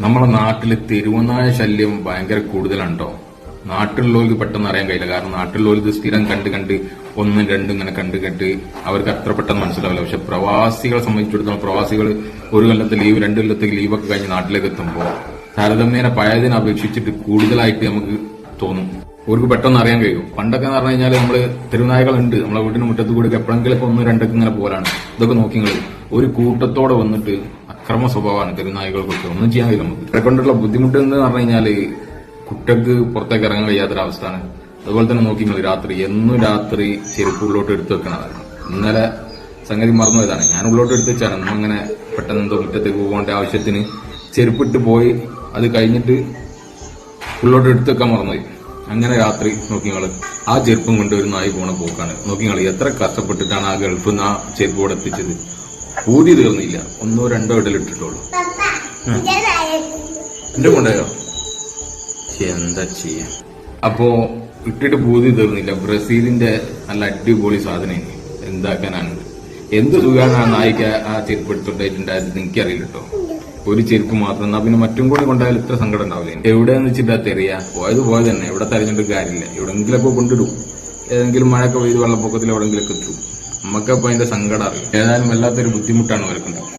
നമ്മളെ നാട്ടില് തെരുവുനായ ശല്യം ഭയങ്കര കൂടുതലാണ് കേട്ടോ. നാട്ടിലുള്ളവർക്ക് പെട്ടെന്ന് അറിയാൻ കഴിയില്ല. കാരണം നാട്ടിലുള്ളവർക്ക് സ്ഥിരം കണ്ട് ഒന്നും രണ്ടും ഇങ്ങനെ കണ്ട് അവർക്ക് അത്ര പെട്ടെന്ന് മനസ്സിലാവില്ല. പക്ഷെ പ്രവാസികളെ സംബന്ധിച്ചിടത്തോളം പ്രവാസികൾ ഒരു കൊല്ലത്തെ ലീവ് 2 കൊല്ലത്തെ ലീവൊക്കെ കഴിഞ്ഞ് നാട്ടിലേക്ക് എത്തുമ്പോൾ താരതമ്യേന പഴയതിനെ അപേക്ഷിച്ചിട്ട് കൂടുതലായിട്ട് നമുക്ക് തോന്നും. അവർക്ക് പെട്ടെന്ന് അറിയാൻ കഴിയും. പണ്ടൊക്കെ എന്ന് പറഞ്ഞു കഴിഞ്ഞാൽ നമ്മള് തെരുവുനായകളുണ്ട് നമ്മളെ വീടിന് മുറ്റത്ത് കൂടി എപ്പോഴെങ്കിലൊക്കെ 1 2 ഇങ്ങനെ പോലാണ്. ഇതൊക്കെ നോക്കിങ്ങൾ ഒരു കൂട്ടത്തോടെ വന്നിട്ട് അക്രമ സ്വഭാവമാണ് തെരുവുനായകൾക്കൊക്കെ. ഒന്നും ചെയ്യാൻ കഴിയില്ല നമുക്ക്. ഇവരെ കൊണ്ടുള്ള ബുദ്ധിമുട്ട് എന്ന് പറഞ്ഞു കഴിഞ്ഞാല് കുട്ടികൾക്ക് പുറത്തേക്ക് ഇറങ്ങാൻ കഴിയാത്തൊരവസ്ഥയാണ്. അതുപോലെ തന്നെ നോക്കിങ്ങൾ എന്നും രാത്രി ചെരുപ്പ് ഉള്ളോട്ട് എടുത്തു വെക്കണതാണ്. ഇന്നലെ സംഗതി മറന്നു പോയതാണ്. ഞാൻ ഉള്ളോട്ട് എടുത്ത് വെച്ചാണ്. നമ്മങ്ങനെ പെട്ടെന്ന് എന്തോ മുറ്റത്തേക്ക് പോകേണ്ട ആവശ്യത്തിന് ചെരുപ്പിട്ട് പോയി അത് കഴിഞ്ഞിട്ട് ഉള്ളോട്ട് എടുത്തു വെക്കാൻ മറന്നുപോയി. അങ്ങനെ രാത്രി നോക്കിങ്ങള് ആ ചെരുപ്പും കൊണ്ട് ഒരു നായി പോണ പോക്കാണ്. നോക്കിങ്ങൾ എത്ര കഷ്ടപ്പെട്ടിട്ടാണ് ആ ഗൾഫിൽ നിന്ന് ആ ചെരുപ്പ് കൂടെ എത്തിച്ചത്. പൂതി തീർന്നില്ല. 1 2 ഇടലിട്ടിട്ടുള്ളൂ. എന്റെ കൊണ്ടായോ എന്താ ചെയ്യാ. അപ്പോ ഇട്ടിട്ട് പൂതി തീർന്നില്ല. ബ്രസീലിന്റെ നല്ല അടിപൊളി സാധനം എന്താക്കാനാണ്. എന്ത് സുഖമാണ് ആ നായിക്ക് ആ ചെരുപ്പ് എടുത്തിട്ടുണ്ടായിട്ടുണ്ടായത് എനിക്കറിയില്ല കേട്ടോ. ഒരു ചെരുപ്പ് മാത്രം. എന്നാ പിന്നെ മറ്റും കൂടി കൊണ്ടായാലും ഇത്ര സങ്കടം ഉണ്ടാവില്ല. എവിടെയെന്ന് വെച്ചിട്ടാ തെറിയാ. പോയത് തന്നെ. എവിടെ തെരഞ്ഞിട്ട് കാര്യമില്ല. എവിടെങ്കിലൊക്കെ കൊണ്ടിടും. ഏതെങ്കിലും മഴയൊക്കെ പെയ്ത് വെള്ളപ്പൊക്കത്തിൽ എവിടെങ്കിലൊക്കെ എത്തും. നമുക്കപ്പോ അതിന്റെ സങ്കടം അറിയും. ഏതായാലും വല്ലാത്തൊരു ബുദ്ധിമുട്ടാണ് അവർക്ക്.